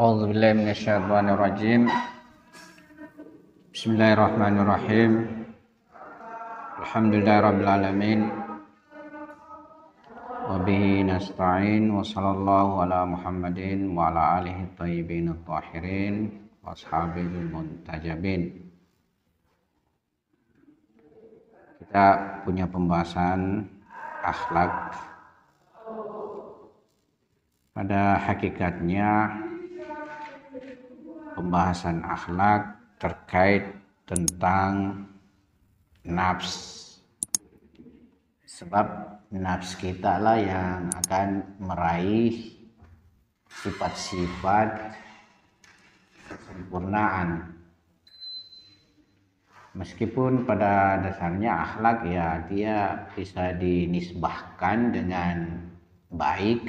A'udzubillahi minasyaitonirrajim. Bismillahirrahmanirrahim. Alhamdulillahirabbil alamin. Wa bihi nasta'in wa sallallahu ala Muhammadin wa ala alihi thayyibin thahirin wa ashabil muntajabin. Kita punya pembahasan akhlak. Pada hakikatnya pembahasan akhlak terkait tentang nafs. Sebab nafs kita lah yang akan meraih sifat-sifat kesempurnaan. Meskipun pada dasarnya akhlak ya dia bisa dinisbahkan dengan baik,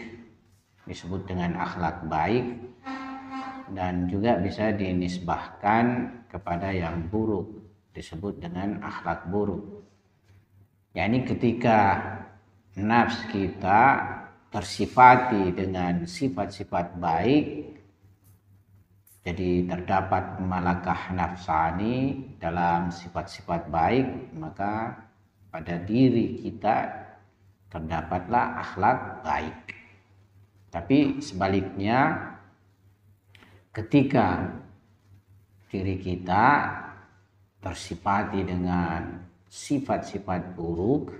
disebut dengan akhlak baik, dan juga bisa dinisbahkan kepada yang buruk, disebut dengan akhlak buruk. Yakni ketika nafs kita tersifati dengan sifat-sifat baik, jadi terdapat malakah nafsani dalam sifat-sifat baik, maka pada diri kita terdapatlah akhlak baik. Tapi sebaliknya, ketika diri kita tersifati dengan sifat-sifat buruk,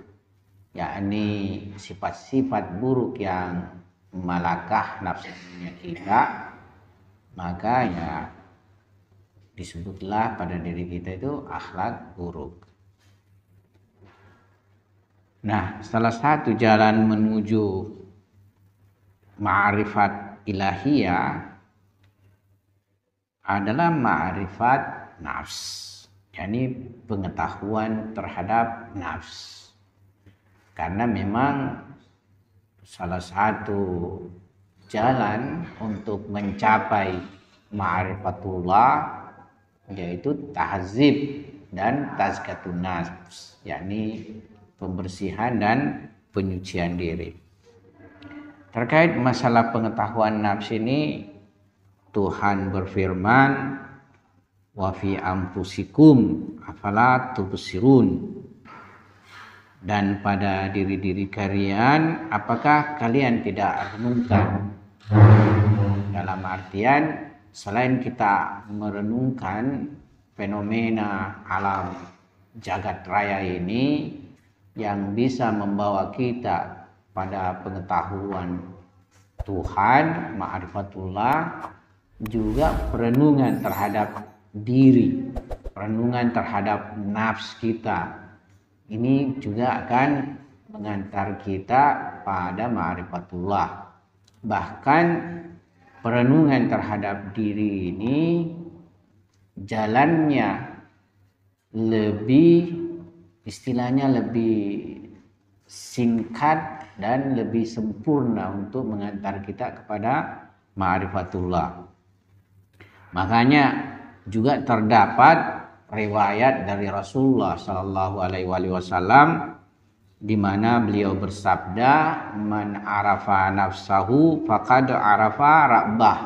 yakni sifat-sifat buruk yang malakah nafsunya kita, maka ya disebutlah pada diri kita itu akhlak buruk. Nah, salah satu jalan menuju ma'rifat ilahiyah adalah ma'rifat nafs, yakni pengetahuan terhadap nafs. Karena memang salah satu jalan untuk mencapai ma'rifatullah yaitu tahzib dan tazkiyatun nafs, yakni pembersihan dan penyucian diri. Terkait masalah pengetahuan nafs ini, Tuhan berfirman, wa fi anfusikum afala tubsirun, dan pada diri-diri kalian apakah kalian tidak renungkan? Dalam artian, selain kita merenungkan fenomena alam jagat raya ini yang bisa membawa kita pada pengetahuan Tuhan, ma'rifatullah, juga perenungan terhadap diri, perenungan terhadap nafs kita. Ini juga akan mengantar kita pada ma'rifatullah. Bahkan perenungan terhadap diri ini jalannya lebih, istilahnya lebih singkat dan lebih sempurna untuk mengantar kita kepada ma'rifatullah. Makanya juga terdapat riwayat dari Rasulullah Shallallahu Alaihi Wasallam di mana beliau bersabda, "Man arafa nafsahu faqad arafa rabbah."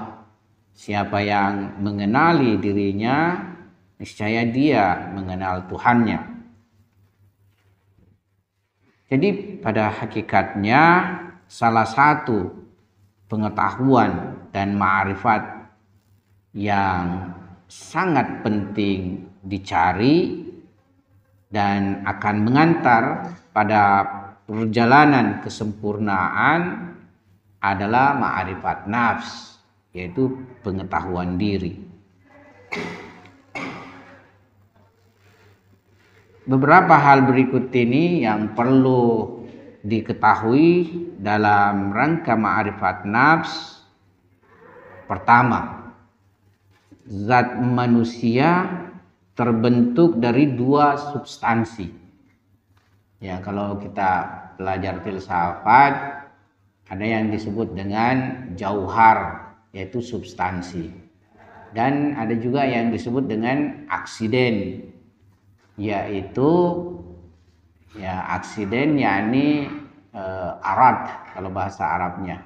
Siapa yang mengenali dirinya, niscaya dia mengenal Tuhannya. Jadi pada hakikatnya salah satu pengetahuan dan ma'rifat yang sangat penting dicari dan akan mengantar pada perjalanan kesempurnaan adalah ma'rifat nafs, yaitu pengetahuan diri. Beberapa hal berikut ini yang perlu diketahui dalam rangka ma'rifat nafs. Pertama, zat manusia terbentuk dari dua substansi. Ya, kalau kita belajar filsafat, ada yang disebut dengan jauhar, yaitu substansi. Dan ada juga yang disebut dengan aksiden, yaitu aksiden yakni arad kalau bahasa Arabnya.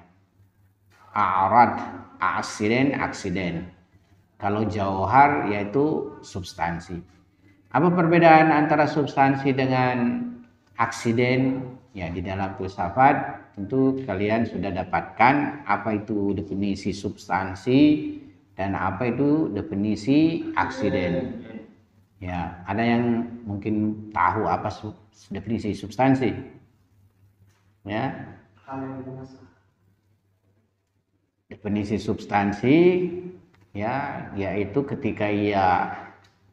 a'rad, aksiden. Kalau jauhar yaitu substansi. Apa perbedaan antara substansi dengan aksiden? Ya, di dalam filsafat tentu kalian sudah dapatkan apa itu definisi substansi dan apa itu definisi aksiden. Ya, ada yang mungkin tahu apa definisi substansi? Ya. Definisi substansi ya, yaitu ketika ia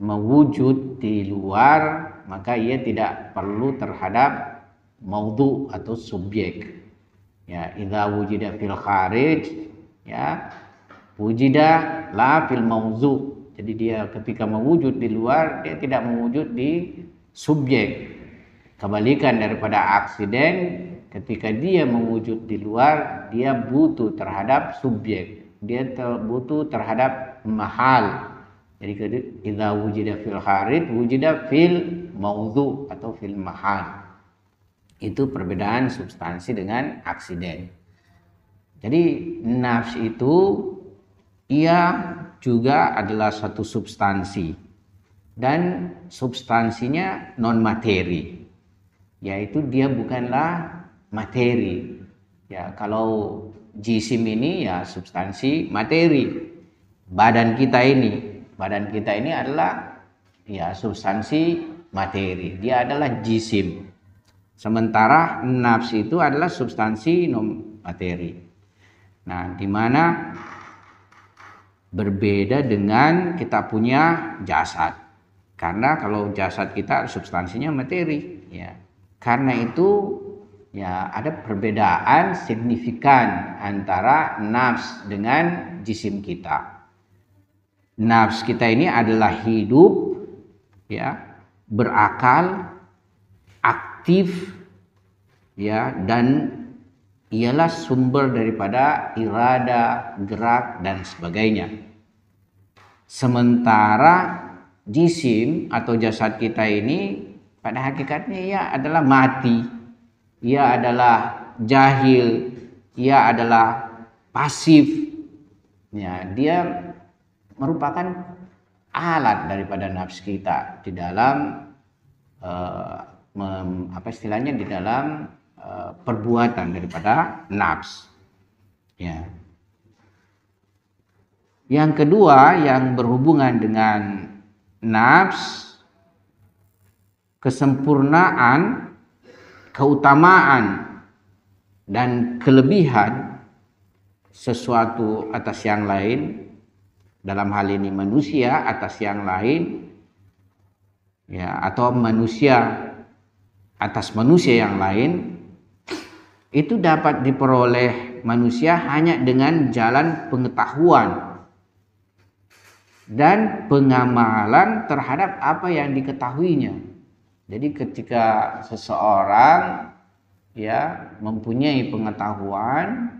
mewujud di luar, maka ia tidak perlu terhadap maudhu atau subjek. Ya, idza wujida fil kharij, ya, wujida la fil mawzu. Jadi dia ketika mewujud di luar, dia tidak mewujud di subjek. Kebalikan daripada aksiden, ketika dia mewujud di luar, dia butuh terhadap subjek. Dia butuh terhadap mahal. Jadi idza wujida fil kharij, wujida fil mawdhu atau fil mahal. Itu perbedaan substansi dengan aksiden. Jadi nafs itu ia juga adalah satu substansi dan substansinya non materi, yaitu dia bukanlah materi. Ya, kalau jisim ini ya substansi materi. Badan kita ini adalah ya substansi materi. Dia adalah jisim. Sementara nafs itu adalah substansi non materi. Nah, di mana berbeda dengan kita punya jasad. Karena kalau jasad kita substansinya materi, ya. Karena itu ya ada perbedaan signifikan antara nafs dengan jisim kita. Nafs kita ini adalah hidup, ya, berakal, aktif, ya, dan ialah sumber daripada irada, gerak dan sebagainya. Sementara jisim atau jasad kita ini pada hakikatnya ia adalah mati, ia adalah jahil, ia adalah pasif. Ya, dia merupakan alat daripada nafs kita di dalam di dalam perbuatan daripada nafs. Ya. Yang kedua yang berhubungan dengan nafs, kesempurnaan, keutamaan dan kelebihan sesuatu atas yang lain, dalam hal ini manusia atas yang lain, ya, atau manusia atas manusia yang lain, itu dapat diperoleh manusia hanya dengan jalan pengetahuan dan pengamalan terhadap apa yang diketahuinya. Jadi ketika seseorang ya mempunyai pengetahuan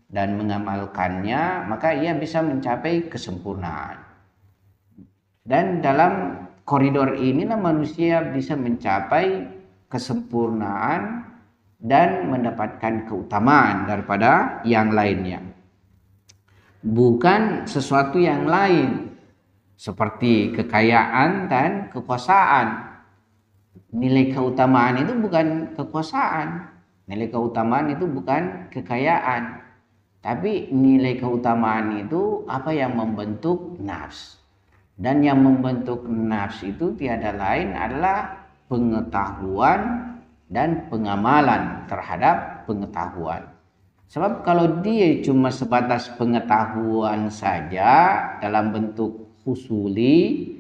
dan mengamalkannya, maka ia bisa mencapai kesempurnaan. Dan dalam koridor inilah manusia bisa mencapai kesempurnaan dan mendapatkan keutamaan daripada yang lainnya. Bukan sesuatu yang lain seperti kekayaan dan kekuasaan. Nilai keutamaan itu bukan kekuasaan. Nilai keutamaan itu bukan kekayaan. Tapi nilai keutamaan itu apa yang membentuk nafs. Dan yang membentuk nafs itu tiada lain adalah pengetahuan dan pengamalan terhadap pengetahuan. Sebab kalau dia cuma sebatas pengetahuan saja dalam bentuk husuli,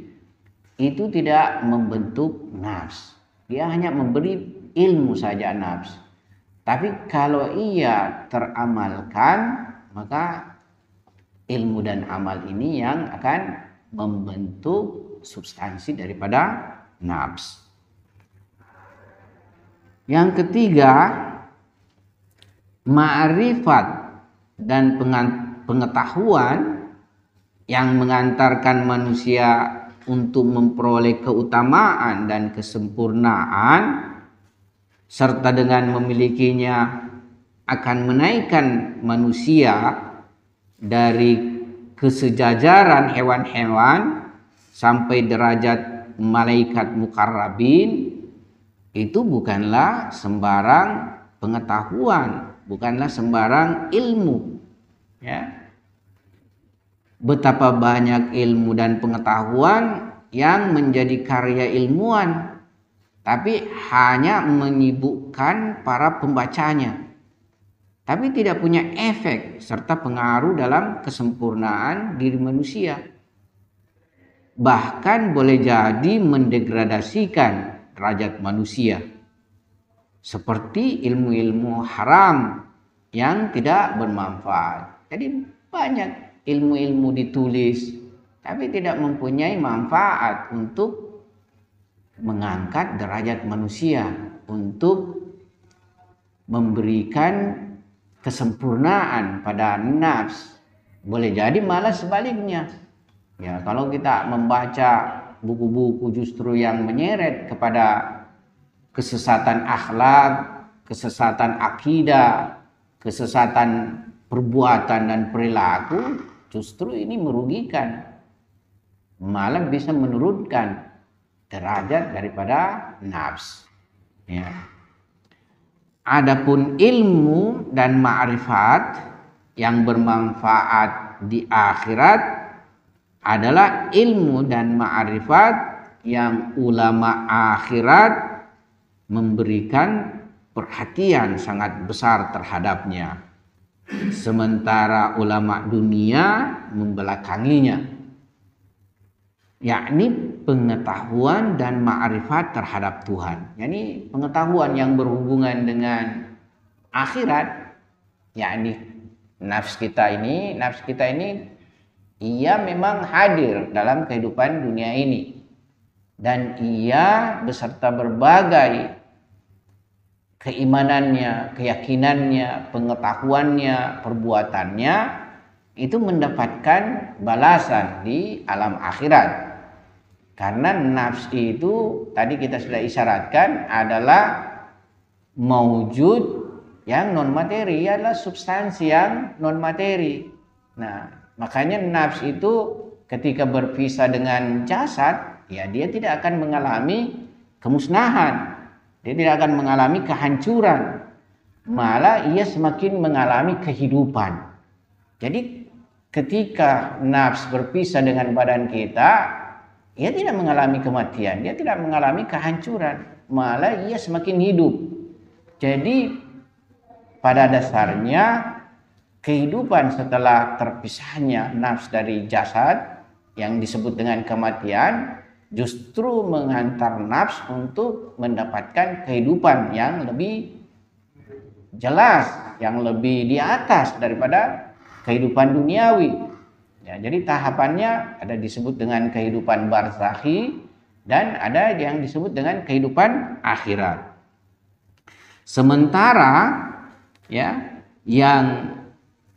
itu tidak membentuk nafs. Dia hanya memberi ilmu saja nafs. Tapi kalau ia teramalkan, maka ilmu dan amal ini yang akan membentuk substansi daripada nafs. Yang ketiga, ma'rifat dan pengetahuan yang mengantarkan manusia untuk memperoleh keutamaan dan kesempurnaan, serta dengan memilikinya akan menaikkan manusia dari kesejajaran hewan-hewan sampai derajat malaikat mukarrabin itu bukanlah sembarang pengetahuan, bukanlah sembarang ilmu, ya. Betapa banyak ilmu dan pengetahuan yang menjadi karya ilmuwan, tapi hanya menyibukkan para pembacanya, tapi tidak punya efek serta pengaruh dalam kesempurnaan diri manusia. Bahkan boleh jadi mendegradasikan derajat manusia, seperti ilmu-ilmu haram yang tidak bermanfaat. Jadi banyak ilmu-ilmu ditulis tapi tidak mempunyai manfaat untuk mengangkat derajat manusia, untuk memberikan kesempurnaan pada nafs. Boleh jadi malah sebaliknya. Ya, kalau kita membaca buku-buku justru yang menyeret kepada kesesatan akhlak, kesesatan akidah, kesesatan perbuatan dan perilaku, justru ini merugikan, malah bisa menurunkan derajat daripada nafs. Ya. Adapun ilmu dan ma'rifat yang bermanfaat di akhirat adalah ilmu dan ma'rifat yang ulama akhirat memberikan perhatian sangat besar terhadapnya, sementara ulama dunia membelakanginya, yakni pengetahuan dan ma'rifat terhadap Tuhan. Yani pengetahuan yang berhubungan dengan akhirat, yakni nafs kita ini ia memang hadir dalam kehidupan dunia ini, dan ia beserta berbagai keimanannya, keyakinannya, pengetahuannya, perbuatannya itu mendapatkan balasan di alam akhirat. Karena nafs itu tadi kita sudah isyaratkan adalah maujud yang non materi, adalah substansi yang non materi. Nah, makanya nafs itu ketika berpisah dengan jasad, ya dia tidak akan mengalami kemusnahan, dia tidak akan mengalami kehancuran, malah ia semakin mengalami kehidupan. Jadi ketika nafs berpisah dengan badan kita, ia tidak mengalami kematian, dia tidak mengalami kehancuran, malah ia semakin hidup. Jadi pada dasarnya kehidupan setelah terpisahnya nafs dari jasad yang disebut dengan kematian justru menghantar nafs untuk mendapatkan kehidupan yang lebih jelas, yang lebih di atas daripada kehidupan duniawi. Ya, jadi tahapannya ada disebut dengan kehidupan barzakhi dan ada yang disebut dengan kehidupan akhirat. Sementara ya yang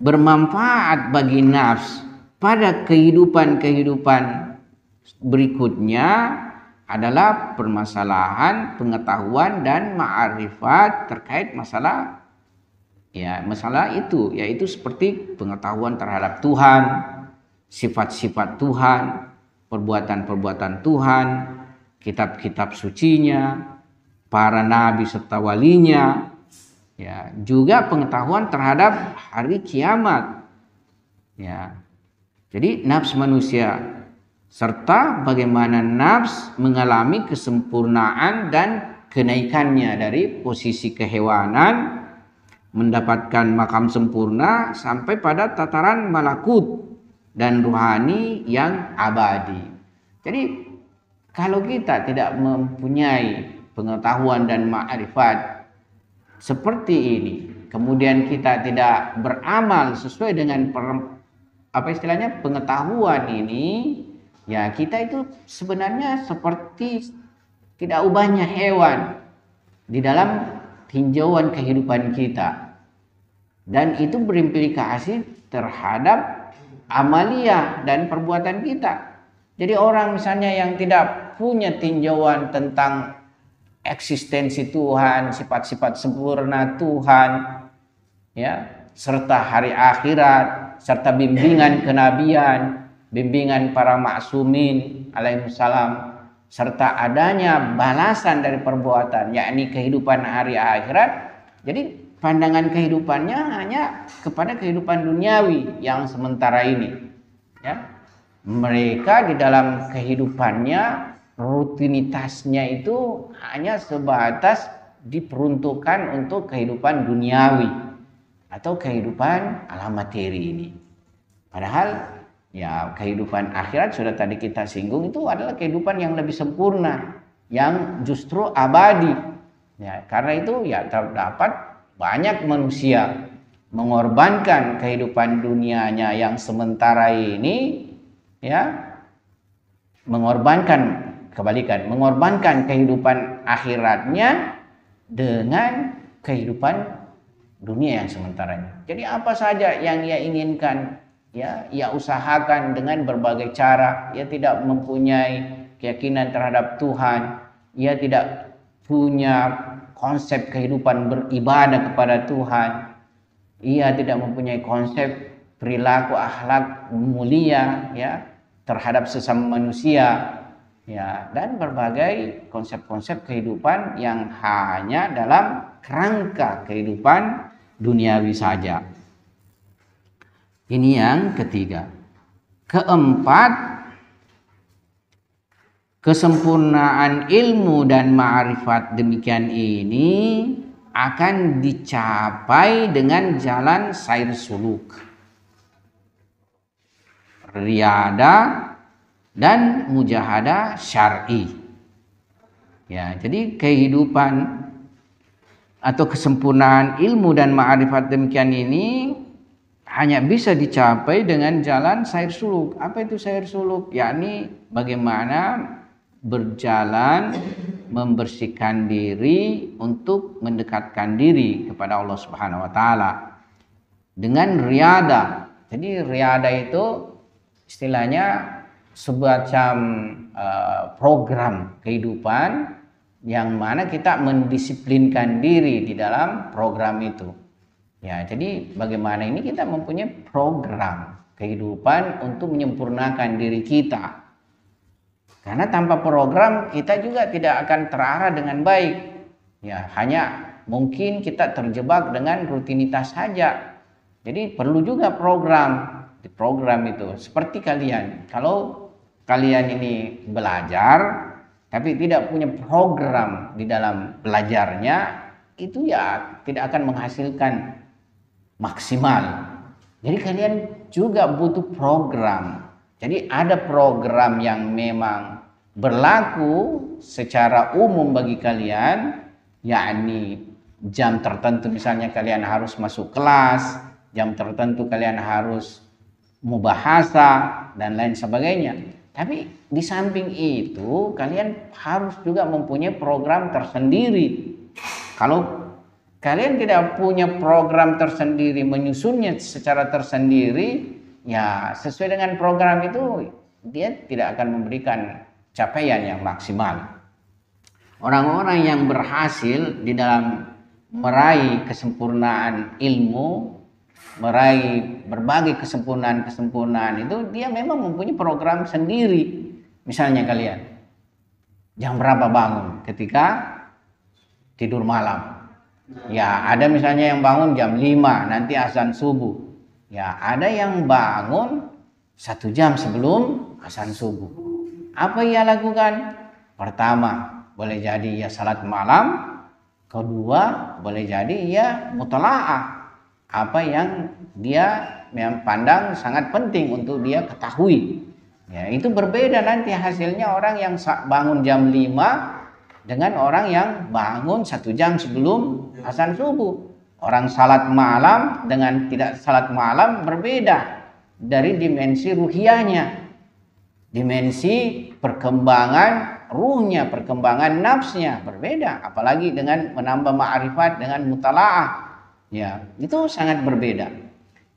bermanfaat bagi nafs pada kehidupan berikutnya adalah permasalahan pengetahuan dan ma'rifat terkait masalah itu, yaitu seperti pengetahuan terhadap Tuhan, sifat-sifat Tuhan, perbuatan-perbuatan Tuhan, kitab-kitab sucinya, para nabi serta walinya, ya, juga pengetahuan terhadap hari kiamat. Ya. Jadi nafs manusia serta bagaimana nafs mengalami kesempurnaan dan kenaikannya dari posisi kehewanan mendapatkan makam sempurna sampai pada tataran malakut dan ruhani yang abadi. Jadi kalau kita tidak mempunyai pengetahuan dan ma'rifat seperti ini, kemudian kita tidak beramal sesuai dengan pengetahuan ini, ya kita itu sebenarnya seperti tidak ubahnya hewan di dalam tinjauan kehidupan kita, dan itu berimplikasi terhadap amalia dan perbuatan kita. Jadi orang misalnya yang tidak punya tinjauan tentang eksistensi Tuhan, sifat-sifat sempurna Tuhan, ya, serta hari akhirat, serta bimbingan kenabian, bimbingan para maksumin alaihissalam, serta adanya balasan dari perbuatan, yakni kehidupan hari akhirat. Jadi pandangan kehidupannya hanya kepada kehidupan duniawi yang sementara ini, ya. Mereka di dalam kehidupannya, rutinitasnya itu hanya sebatas diperuntukkan untuk kehidupan duniawi atau kehidupan alam materi ini. Padahal ya kehidupan akhirat sudah tadi kita singgung, itu adalah kehidupan yang lebih sempurna, yang justru abadi. Ya, karena itu ya terdapat banyak manusia mengorbankan kehidupan dunianya yang sementara ini, ya, mengorbankan kehidupan akhiratnya dengan kehidupan dunia yang sementaranya. Jadi apa saja yang ia inginkan, ya, ia usahakan dengan berbagai cara. Ia tidak mempunyai keyakinan terhadap Tuhan, ia tidak punya konsep kehidupan beribadah kepada Tuhan, ia tidak mempunyai konsep perilaku akhlak mulia, ya, terhadap sesama manusia, ya, dan berbagai konsep-konsep kehidupan yang hanya dalam kerangka kehidupan duniawi saja. Ini yang ketiga. Keempat, kesempurnaan ilmu dan ma'rifat demikian ini akan dicapai dengan jalan sair suluk, riyadah dan mujahadah syar'i. Ya, jadi kehidupan atau kesempurnaan ilmu dan ma'rifat demikian ini hanya bisa dicapai dengan jalan sair suluk. Apa itu sair suluk? Yakni bagaimana berjalan membersihkan diri untuk mendekatkan diri kepada Allah Subhanahu wa taala dengan riyadah. Jadi riyadah itu istilahnya semacam program kehidupan yang mana kita mendisiplinkan diri di dalam program itu. Ya, jadi bagaimana ini kita mempunyai program kehidupan untuk menyempurnakan diri kita. Karena tanpa program kita juga tidak akan terarah dengan baik. Ya, hanya mungkin kita terjebak dengan rutinitas saja. Jadi perlu juga program. Di program itu seperti kalian. Kalau kalian ini belajar tapi tidak punya program di dalam belajarnya, itu ya tidak akan menghasilkan maksimal. Jadi kalian juga butuh program. Jadi ada program yang memang berlaku secara umum bagi kalian, yakni jam tertentu misalnya kalian harus masuk kelas, jam tertentu kalian harus mubahasa dan lain sebagainya. Tapi di samping itu kalian harus juga mempunyai program tersendiri. Kalau kalian tidak punya program tersendiri, menyusunnya secara tersendiri, ya sesuai dengan program itu dia tidak akan memberikan capaian yang maksimal. Orang-orang yang berhasil di dalam meraih kesempurnaan ilmu, meraih berbagai kesempurnaan itu, dia memang mempunyai program sendiri. Misalnya kalian jam berapa bangun ketika tidur malam? Ya, ada misalnya yang bangun jam 5 nanti azan subuh. Ya, ada yang bangun 1 jam sebelum azan subuh. Apa ia lakukan? Pertama, boleh jadi ia salat malam. Kedua, boleh jadi ia mutalaah, apa yang dia pandang sangat penting untuk dia ketahui. Ya, itu berbeda nanti hasilnya orang yang bangun jam 5 dengan orang yang bangun 1 jam sebelum azan subuh. Orang salat malam dengan tidak salat malam berbeda dari dimensi ruhiyahnya, dimensi perkembangan ruhnya, perkembangan nafsnya berbeda. Apalagi dengan menambah ma'rifat dengan mutalaah. Ya, itu sangat berbeda.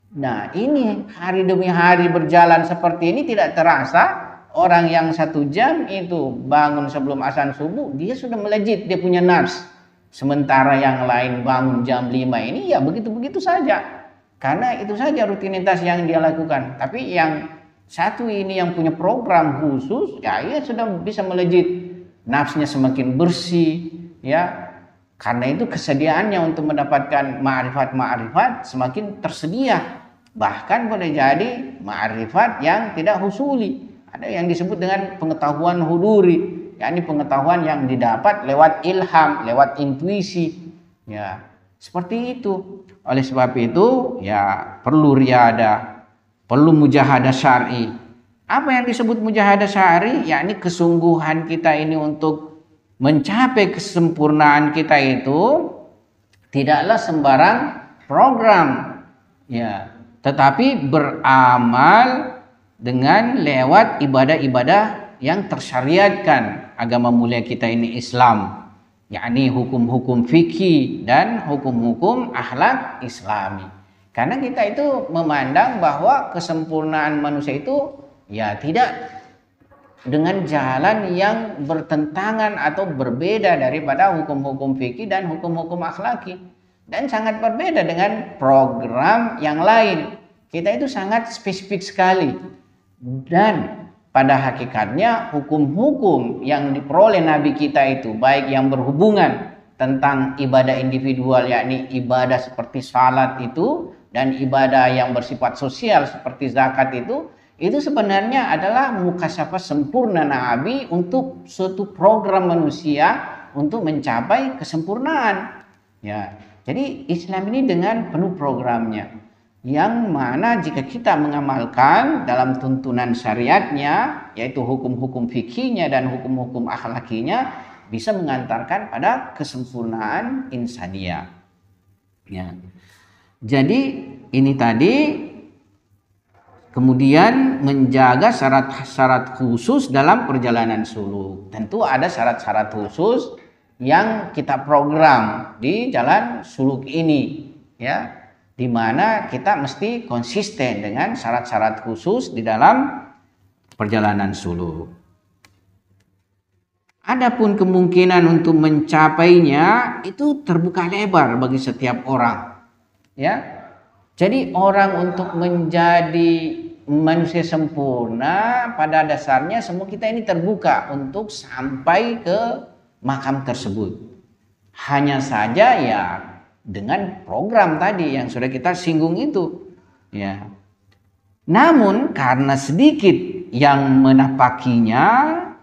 Nah, ini hari demi hari berjalan seperti ini tidak terasa. Orang yang 1 jam itu bangun sebelum azan subuh, dia sudah melejit, dia punya nafs. Sementara yang lain bangun jam 5 ini ya begitu-begitu saja. Karena itu saja rutinitas yang dia lakukan. Tapi yang satu ini yang punya program khusus, ya ia sudah bisa melejit, nafsunya semakin bersih, ya. Karena itu kesediaannya untuk mendapatkan ma'rifat-ma'rifat semakin tersedia. Bahkan boleh jadi ma'rifat yang tidak husuli. Ada yang disebut dengan pengetahuan huduri, yakni pengetahuan yang didapat lewat ilham, lewat intuisi. Ya, seperti itu. Oleh sebab itu, ya perlu riyadah, perlu mujahadah syar'i. Apa yang disebut mujahadah syar'i? Yakni kesungguhan kita ini untuk mencapai kesempurnaan kita itu tidaklah sembarang program, ya, tetapi beramal dengan lewat ibadah-ibadah yang tersyariatkan. Agama mulia kita ini Islam, yakni hukum-hukum fikih dan hukum-hukum akhlak Islami. Karena kita itu memandang bahwa kesempurnaan manusia itu ya tidak dengan jalan yang bertentangan atau berbeda daripada hukum-hukum fikih dan hukum-hukum akhlaki. Dan sangat berbeda dengan program yang lain. Kita itu sangat spesifik sekali. Dan pada hakikatnya hukum-hukum yang diperoleh Nabi kita itu, baik yang berhubungan tentang ibadah individual, yakni ibadah seperti salat itu, dan ibadah yang bersifat sosial seperti zakat itu sebenarnya adalah mukasyafah sempurna Nabi untuk suatu program manusia untuk mencapai kesempurnaan. Ya, jadi Islam ini dengan penuh programnya, yang mana jika kita mengamalkan dalam tuntunan syariatnya, yaitu hukum-hukum fikihnya dan hukum-hukum akhlakinya, bisa mengantarkan pada kesempurnaan insaniah. Ya. Jadi ini tadi, kemudian menjaga syarat-syarat khusus dalam perjalanan suluk. Tentu ada syarat-syarat khusus yang kita program di jalan suluk ini, ya, di mana kita mesti konsisten dengan syarat-syarat khusus di dalam perjalanan suluk. Adapun kemungkinan untuk mencapainya itu terbuka lebar bagi setiap orang. Ya, jadi orang untuk menjadi manusia sempurna pada dasarnya semua kita ini terbuka untuk sampai ke makam tersebut. Hanya saja ya dengan program tadi yang sudah kita singgung itu. Ya. Namun karena sedikit yang menapakinya,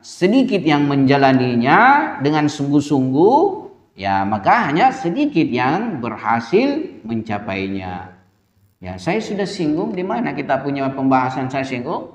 sedikit yang menjalaninya dengan sungguh-sungguh, ya maka hanya sedikit yang berhasil mencapainya. Ya, saya sudah singgung di mana kita punya pembahasan saya singgung.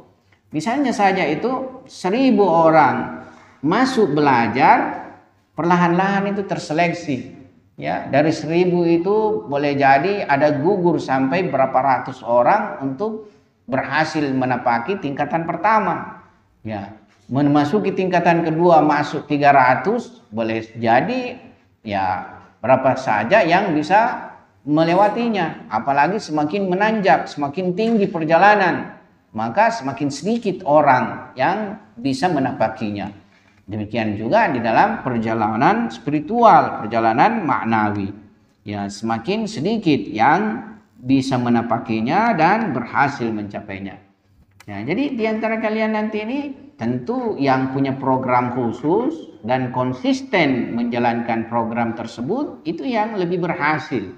Misalnya saja itu 1.000 orang masuk belajar, perlahan-lahan itu terseleksi. Ya, dari 1.000 itu boleh jadi ada gugur sampai berapa ratus orang untuk berhasil menapaki tingkatan pertama. Ya, memasuki tingkatan kedua masuk 300, boleh jadi ya berapa saja yang bisa melewatinya. Apalagi semakin menanjak, semakin tinggi perjalanan, maka semakin sedikit orang yang bisa menapakinya. Demikian juga di dalam perjalanan spiritual, perjalanan maknawi. Ya, semakin sedikit yang bisa menapakinya dan berhasil mencapainya. Ya, jadi di antara kalian nanti ini tentu yang punya program khusus dan konsisten menjalankan program tersebut itu yang lebih berhasil.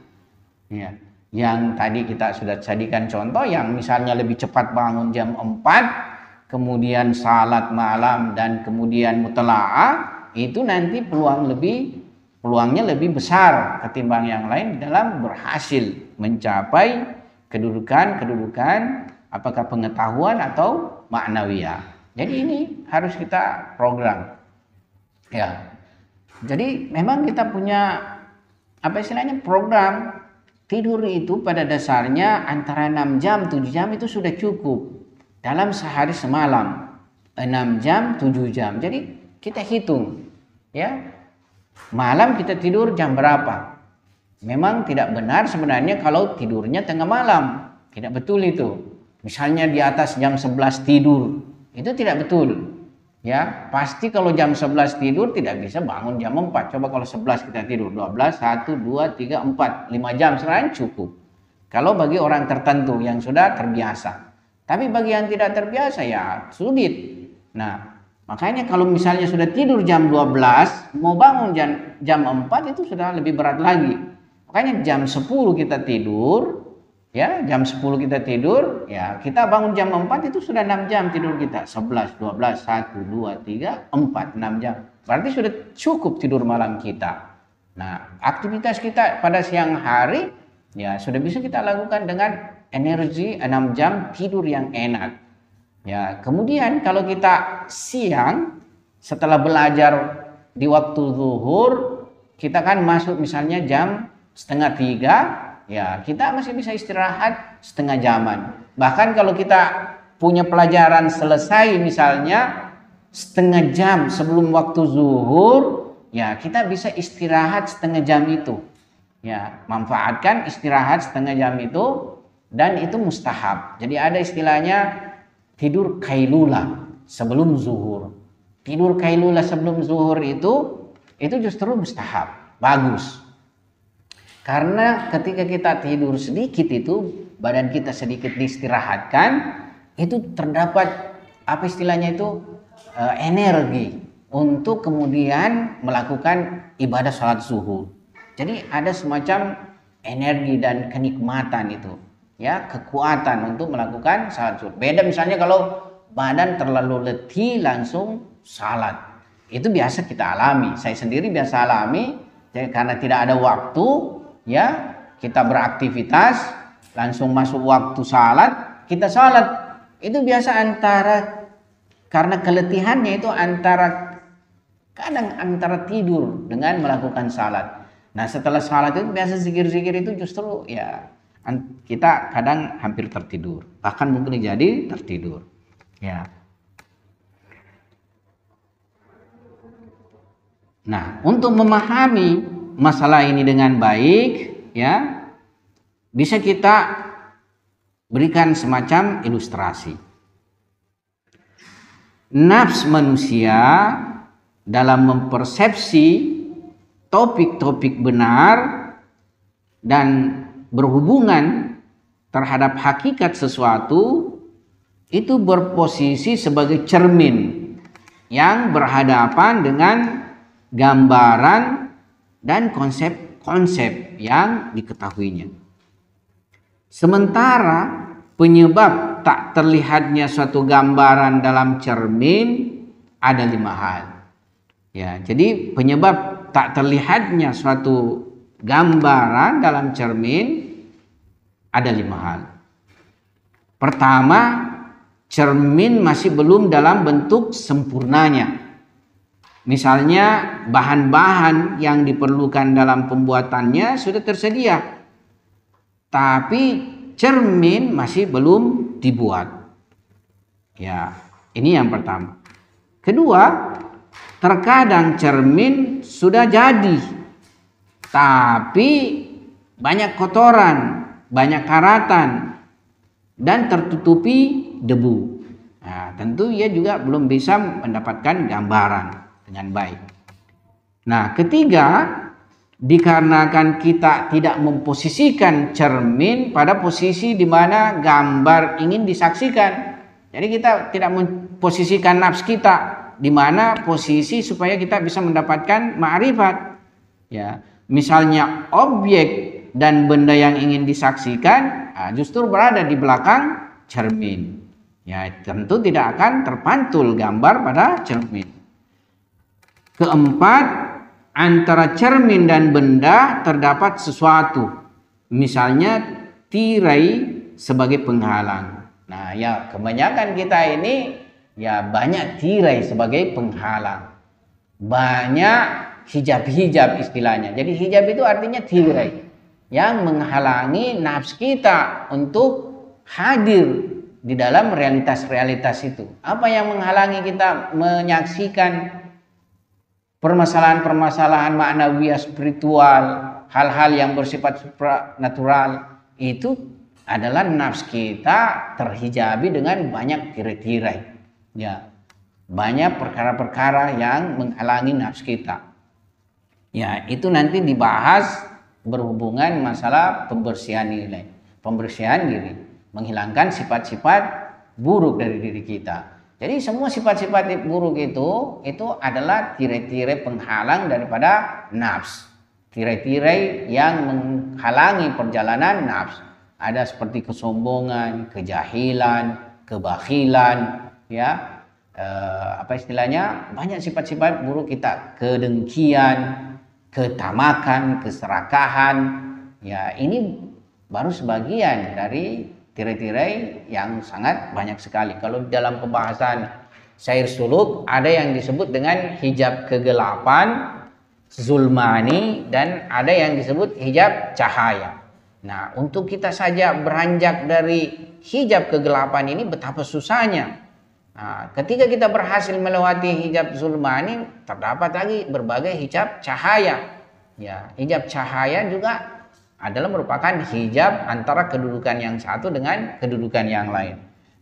Ya, yang tadi kita sudah jadikan contoh, yang misalnya lebih cepat bangun jam 4, kemudian salat malam dan kemudian mutala'ah, itu nanti peluangnya lebih besar ketimbang yang lain dalam berhasil mencapai kedudukan apakah pengetahuan atau maknawiyah. Jadi ini harus kita program. Ya. Jadi memang kita punya apa istilahnya program. Tidur itu pada dasarnya antara 6 jam, 7 jam itu sudah cukup. Dalam sehari semalam 6 jam, 7 jam. Jadi kita hitung, ya. Malam kita tidur jam berapa? Memang tidak benar sebenarnya kalau tidurnya tengah malam. Tidak betul itu. Misalnya di atas jam 11 tidur, itu tidak betul. Ya, pasti kalau jam 11 tidur tidak bisa bangun jam 4. Coba kalau 11 kita tidur, 12, 1, 2, 3, 4, 5 jam sebenarnya cukup. Kalau bagi orang tertentu yang sudah terbiasa. Tapi bagi yang tidak terbiasa ya sulit. Nah, makanya kalau misalnya sudah tidur jam 12, mau bangun jam 4 itu sudah lebih berat lagi. Makanya jam 10 kita tidur, ya jam 10 kita tidur, ya kita bangun jam 4 itu sudah 6 jam tidur kita. 11, 12, 1, 2, 3, 4, 6 jam. Berarti sudah cukup tidur malam kita. Nah, aktivitas kita pada siang hari ya sudah bisa kita lakukan dengan energi 6 jam tidur yang enak. Ya, kemudian kalau kita siang setelah belajar di waktu zuhur, kita kan masuk misalnya jam setengah 3, ya kita masih bisa istirahat setengah jaman. Bahkan kalau kita punya pelajaran selesai misalnya setengah jam sebelum waktu zuhur, ya kita bisa istirahat setengah jam itu. Ya, manfaatkan istirahat setengah jam itu, dan itu mustahab. Jadi ada istilahnya tidur kailula sebelum zuhur. Tidur kailula sebelum zuhur itu justru mustahab, bagus. Karena ketika kita tidur sedikit itu badan kita sedikit diistirahatkan, itu terdapat apa istilahnya itu energi untuk kemudian melakukan ibadah sholat zuhur. Jadi ada semacam energi dan kenikmatan itu, ya kekuatan untuk melakukan sholat zuhur. Beda misalnya kalau badan terlalu letih langsung salat, itu biasa kita alami. Saya sendiri biasa alami, karena tidak ada waktu, ya kita beraktivitas langsung masuk waktu salat, kita salat. Itu biasa karena keletihannya itu kadang antara tidur dengan melakukan salat. Nah setelah salat itu biasa zikir-zikir itu justru ya kita kadang hampir tertidur, bahkan mungkin jadi tertidur. Ya. Nah untuk memahami masalah ini dengan baik, ya bisa kita berikan semacam ilustrasi. Nafs manusia dalam mempersepsi topik-topik benar dan berhubungan terhadap hakikat sesuatu itu berposisi sebagai cermin yang berhadapan dengan gambaran dan konsep-konsep yang diketahuinya. Sementara penyebab tak terlihatnya suatu gambaran dalam cermin ada 5 hal. Ya, jadi penyebab tak terlihatnya suatu gambaran dalam cermin ada 5 hal. Pertama, cermin masih belum dalam bentuk sempurnanya. Misalnya bahan-bahan yang diperlukan dalam pembuatannya sudah tersedia, tapi cermin masih belum dibuat. Ya, ini yang pertama. Kedua, terkadang cermin sudah jadi, tapi banyak kotoran, banyak karatan, dan tertutupi debu. Nah, tentu ia juga belum bisa mendapatkan gambaran dengan baik. Nah, ketiga, dikarenakan kita tidak memposisikan cermin pada posisi di mana gambar ingin disaksikan. Jadi kita tidak memposisikan nafs kita di mana posisi supaya kita bisa mendapatkan ma'rifat. Ya, misalnya objek dan benda yang ingin disaksikan justru berada di belakang cermin. Ya, tentu tidak akan terpantul gambar pada cermin. Keempat, antara cermin dan benda terdapat sesuatu. Misalnya tirai sebagai penghalang. Nah, ya kebanyakan kita ini ya banyak tirai sebagai penghalang, banyak hijab-hijab istilahnya. Jadi hijab itu artinya tirai yang menghalangi nafs kita untuk hadir di dalam realitas-realitas itu. Apa yang menghalangi kita menyaksikan permasalahan-permasalahan maknawiyah spiritual, hal-hal yang bersifat supranatural, itu adalah nafs kita terhijabi dengan banyak tirai-tirai. Ya, banyak perkara-perkara yang menghalangi nafs kita. Ya, itu nanti dibahas berhubungan masalah pembersihan nilai. pembersihan diri, menghilangkan sifat-sifat buruk dari diri kita. Jadi semua sifat-sifat buruk itu adalah tirai-tirai penghalang daripada nafs. Tirai-tirai yang menghalangi perjalanan nafs. Ada seperti kesombongan, kejahilan, kebakhilan, ya. Apa istilahnya? Banyak sifat-sifat buruk kita, kedengkian, ketamakan, keserakahan. Ya, ini baru sebagian dari tirai-tirai yang sangat banyak sekali. Kalau dalam pembahasan syair suluk ada yang disebut dengan hijab kegelapan, zulmani, dan ada yang disebut hijab cahaya. Nah, untuk kita saja beranjak dari hijab kegelapan ini betapa susahnya. Nah, ketika kita berhasil melewati hijab zulmani, terdapat lagi berbagai hijab cahaya. Ya, hijab cahaya juga adalah merupakan hijab antara kedudukan yang satu dengan kedudukan yang lain.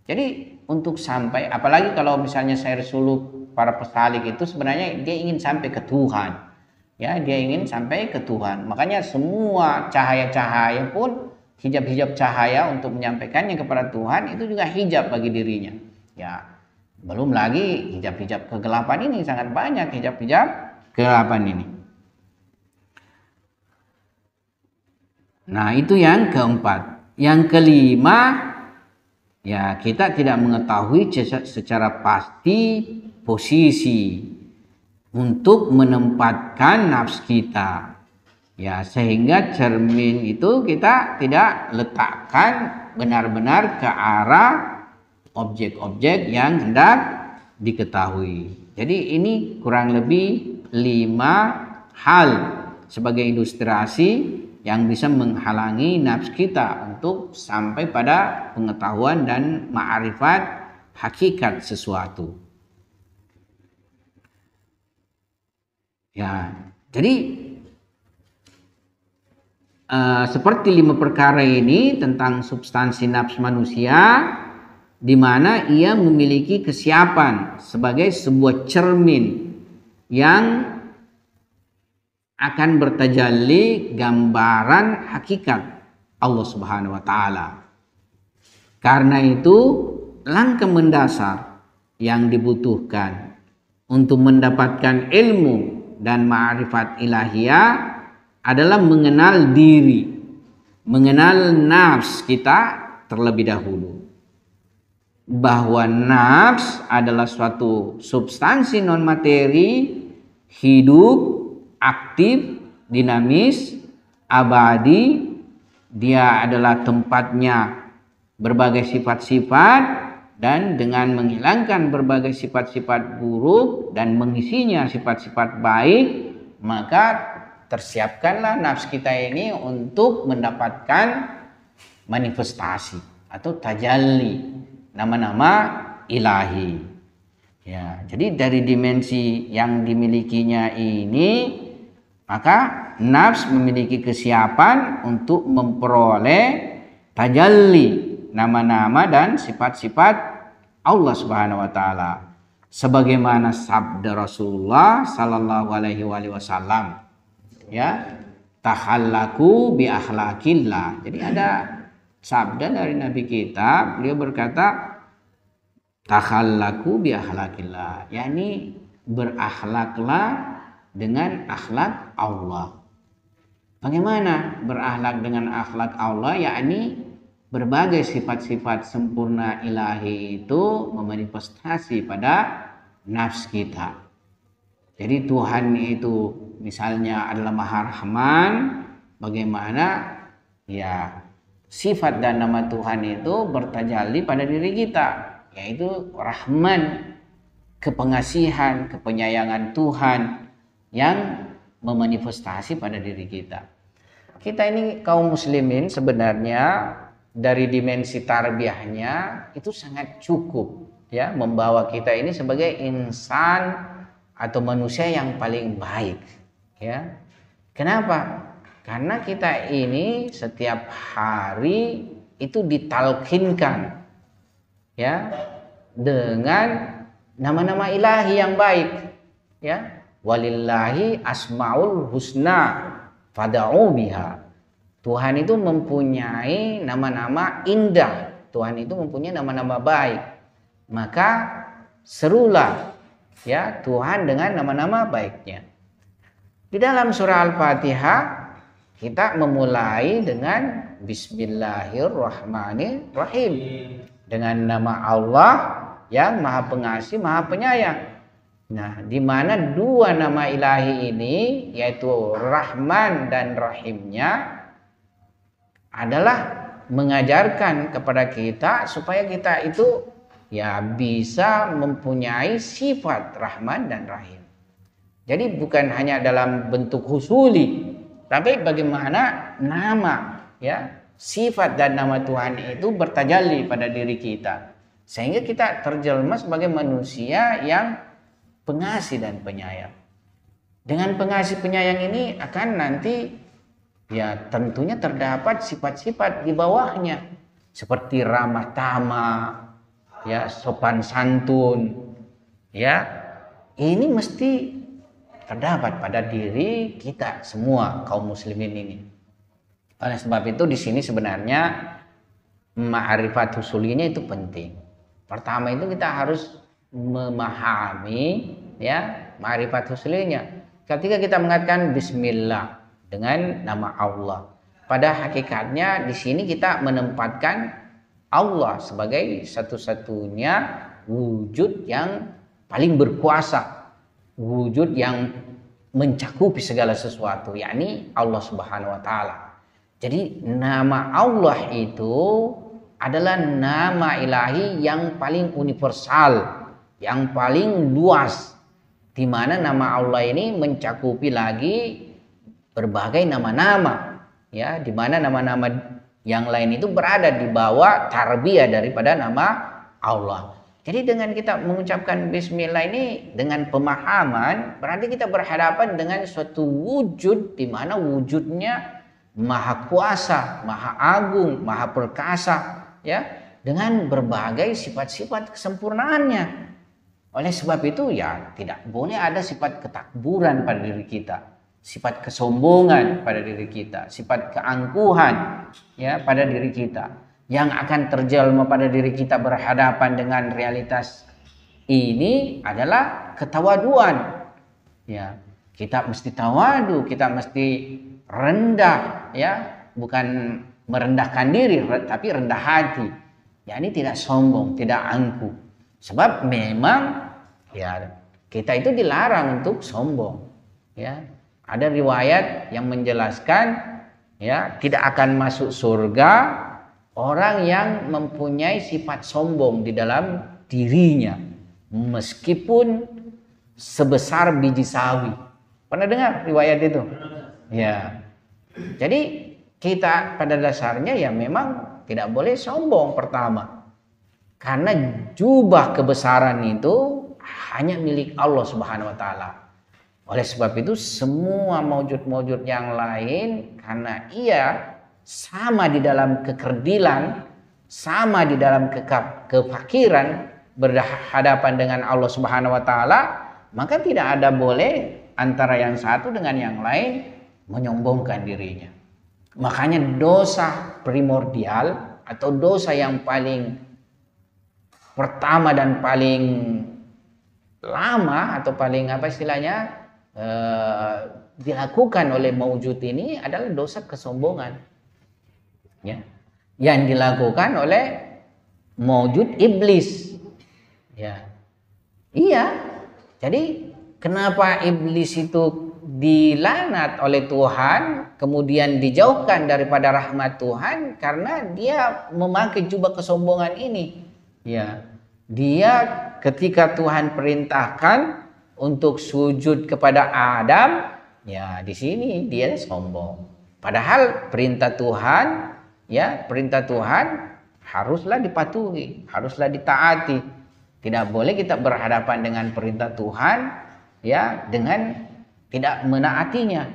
Jadi untuk sampai, apalagi kalau misalnya syair suluk para pesalik itu sebenarnya dia ingin sampai ke Tuhan. Ya, dia ingin sampai ke Tuhan. Makanya semua cahaya-cahaya pun, hijab-hijab cahaya untuk menyampaikannya kepada Tuhan itu juga hijab bagi dirinya. Ya, belum lagi hijab-hijab kegelapan ini, sangat banyak hijab-hijab kegelapan ini. Nah, itu yang keempat. Yang kelima, ya kita tidak mengetahui secara pasti posisi untuk menempatkan nafs kita. Ya, sehingga cermin itu kita tidak letakkan benar-benar ke arah objek-objek yang hendak diketahui. Jadi ini kurang lebih 5 hal sebagai ilustrasi yang bisa menghalangi nafs kita untuk sampai pada pengetahuan dan ma'rifat hakikat sesuatu. Ya, jadi seperti 5 perkara ini tentang substansi nafs manusia, di mana ia memiliki kesiapan sebagai sebuah cermin yang akan bertajalli gambaran hakikat Allah Subhanahu wa taala. Karena itu, langkah mendasar yang dibutuhkan untuk mendapatkan ilmu dan ma'rifat ilahiyah adalah mengenal diri, mengenal nafs kita terlebih dahulu. Bahwa nafs adalah suatu substansi non materi, hidup, aktif, dinamis, abadi. Dia adalah tempatnya berbagai sifat-sifat, dan dengan menghilangkan berbagai sifat-sifat buruk dan mengisinya sifat-sifat baik, maka tersiapkanlah nafs kita ini untuk mendapatkan manifestasi atau tajalli nama-nama ilahi. Ya, jadi dari dimensi yang dimilikinya ini, maka nafs memiliki kesiapan untuk memperoleh tajalli nama-nama dan sifat-sifat Allah Subhanahu wa taala. Sebagaimana sabda Rasulullah sallallahu alaihi wasallam, ya, takhallaku bi akhlaqillah. Jadi ada sabda dari Nabi kita, beliau berkata takhallaku bi akhlaqillah, yakni berakhlaklah dengan akhlak Allah. Bagaimana berakhlak dengan akhlak Allah? Yakni berbagai sifat-sifat sempurna ilahi itu memanifestasi pada nafs kita. Jadi Tuhan itu misalnya adalah Maha Rahman, bagaimana ya sifat dan nama Tuhan itu bertajalli pada diri kita, yaitu Rahman, kepengasihan, kepenyayangan Tuhan yang memanifestasi pada diri kita. Kita ini kaum muslimin sebenarnya dari dimensi tarbiyahnya itu sangat cukup, ya, membawa kita ini sebagai insan atau manusia yang paling baik, ya. Kenapa? Karena kita ini setiap hari itu ditalkinkan, ya, dengan nama-nama ilahi yang baik, ya. Walillahi asmaul husna fad'u biha. Tuhan itu mempunyai nama-nama indah. Tuhan itu mempunyai nama-nama baik. Maka serulah ya Tuhan dengan nama-nama baiknya. Di dalam surah Al-Fatihah kita memulai dengan Bismillahirrahmanirrahim. Dengan nama Allah yang Maha Pengasih, Maha Penyayang. Nah, di mana dua nama ilahi ini yaitu Rahman dan Rahimnya adalah mengajarkan kepada kita supaya kita itu ya bisa mempunyai sifat Rahman dan Rahim. Jadi bukan hanya dalam bentuk husuli, tapi bagaimana nama ya sifat dan nama Tuhan itu bertajalli pada diri kita sehingga kita terjelma sebagai manusia yang pengasih dan penyayang. Dengan pengasih penyayang ini akan nanti ya tentunya terdapat sifat-sifat di bawahnya seperti ramah tamah, ya sopan santun, ya ini mesti terdapat pada diri kita semua kaum muslimin ini. Oleh sebab itu di sini sebenarnya ma'rifat husulinya itu penting. Pertama itu kita harus memahami ya ma'rifat husulinya. Ketika kita mengatakan bismillah dengan nama Allah, pada hakikatnya di sini kita menempatkan Allah sebagai satu-satunya wujud yang paling berkuasa, wujud yang mencakupi segala sesuatu, yakni Allah Subhanahu wa taala. Jadi nama Allah itu adalah nama ilahi yang paling universal, yang paling luas, di mana nama Allah ini mencakupi lagi berbagai nama-nama, ya, di mana nama-nama yang lain itu berada di bawah tarbiyah daripada nama Allah. Jadi dengan kita mengucapkan bismillah ini dengan pemahaman, berarti kita berhadapan dengan suatu wujud di mana wujudnya maha kuasa, maha agung, maha perkasa, ya, dengan berbagai sifat-sifat kesempurnaannya. Oleh sebab itu ya tidak boleh ada sifat ketakburan pada diri kita, sifat kesombongan pada diri kita, sifat keangkuhan ya pada diri kita. Yang akan terjelma pada diri kita berhadapan dengan realitas ini adalah ketawaduan. Ya, kita mesti tawadu, kita mesti rendah, ya, bukan merendahkan diri, tapi rendah hati. Ya, ini tidak sombong, tidak angkuh. Sebab memang ya kita itu dilarang untuk sombong. Ya, ada riwayat yang menjelaskan ya tidak akan masuk surga orang yang mempunyai sifat sombong di dalam dirinya meskipun sebesar biji sawi. Pernah dengar riwayat itu? Ya. Jadi kita pada dasarnya ya memang tidak boleh sombong pertama. Karena jubah kebesaran itu hanya milik Allah Subhanahu wa taala. Oleh sebab itu semua maujud-maujud yang lain karena ia sama di dalam kekerdilan, sama di dalam kefakiran berhadapan dengan Allah Subhanahu wa taala, maka tidak ada boleh antara yang satu dengan yang lain menyombongkan dirinya. Makanya dosa primordial atau dosa yang paling pertama dan paling lama atau paling apa istilahnya dilakukan oleh maujud ini adalah dosa kesombongan. Ya, yang dilakukan oleh maujud iblis. Ya, iya. Jadi kenapa iblis itu dilaknat oleh Tuhan, kemudian dijauhkan daripada rahmat Tuhan? Karena dia memakai jubah kesombongan ini. Ya, dia ketika Tuhan perintahkan untuk sujud kepada Adam, ya di sini dia sombong. Padahal perintah Tuhan, ya perintah Tuhan haruslah dipatuhi, haruslah ditaati. Tidak boleh kita berhadapan dengan perintah Tuhan, ya dengan tidak menaatinya.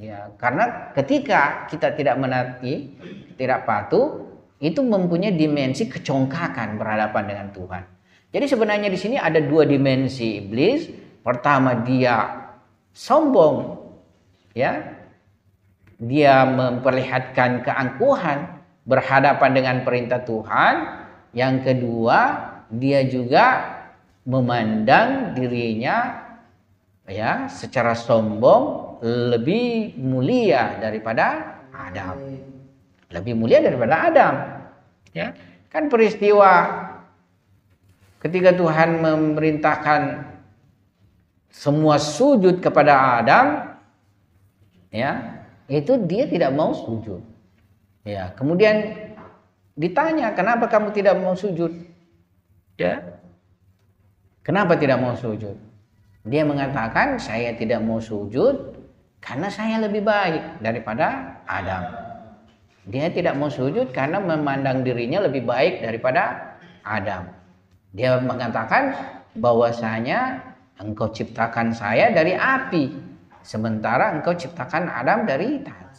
Ya, karena ketika kita tidak menaati, tidak patuh, itu mempunyai dimensi kecongkakan berhadapan dengan Tuhan. Jadi sebenarnya di sini ada dua dimensi iblis. Pertama dia sombong, ya, dia memperlihatkan keangkuhan berhadapan dengan perintah Tuhan. Yang kedua, dia juga memandang dirinya ya secara sombong lebih mulia daripada Adam. Lebih mulia daripada Adam. Ya, kan peristiwa ketika Tuhan memerintahkan semua sujud kepada Adam, ya, itu dia tidak mau sujud. Ya, kemudian ditanya, kenapa kamu tidak mau sujud? Ya, kenapa tidak mau sujud? Dia mengatakan, saya tidak mau sujud karena saya lebih baik daripada Adam. Dia tidak mau sujud karena memandang dirinya lebih baik daripada Adam. Dia mengatakan bahwasanya engkau ciptakan saya dari api, sementara engkau ciptakan Adam dari tanah.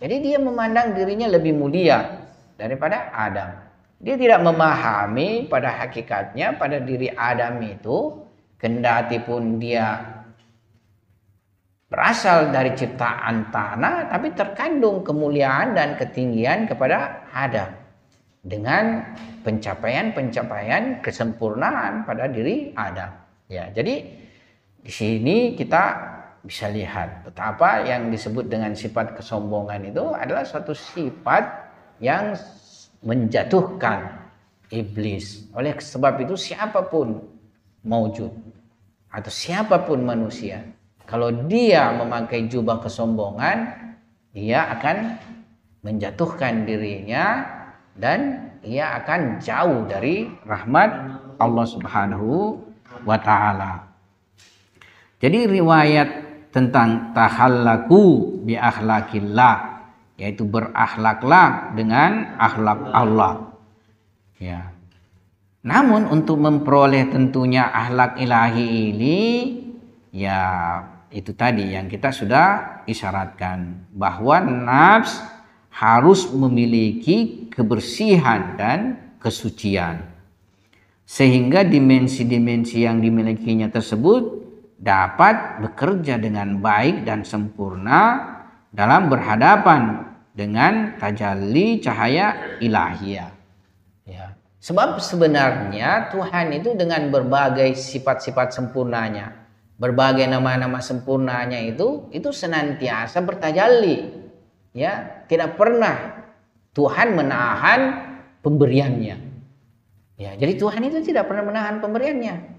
Jadi dia memandang dirinya lebih mulia daripada Adam. Dia tidak memahami pada hakikatnya pada diri Adam itu, kendati pun dia berasal dari ciptaan tanah, tapi terkandung kemuliaan dan ketinggian kepada Adam dengan pencapaian-pencapaian kesempurnaan pada diri Adam. Ya, jadi di sini kita bisa lihat betapa yang disebut dengan sifat kesombongan itu adalah suatu sifat yang menjatuhkan iblis. Oleh sebab itu siapapun maujud atau siapapun manusia, kalau dia memakai jubah kesombongan, dia akan menjatuhkan dirinya dan ia akan jauh dari rahmat Allah Subhanahu wa ta'ala. Jadi riwayat tentang tahallaku bi akhlakillah, yaitu berakhlaklah dengan akhlak Allah. Ya. Namun untuk memperoleh tentunya akhlak ilahi ini, ya itu tadi yang kita sudah isyaratkan, bahwa nafs harus memiliki kebersihan dan kesucian, sehingga dimensi-dimensi yang dimilikinya tersebut dapat bekerja dengan baik dan sempurna dalam berhadapan dengan tajalli cahaya ilahiyah. Ya. Sebab sebenarnya Tuhan itu dengan berbagai sifat-sifat sempurnanya, berbagai nama-nama sempurnanya itu senantiasa bertajalli. Ya, tidak pernah Tuhan menahan pemberiannya. Ya, jadi Tuhan itu tidak pernah menahan pemberiannya.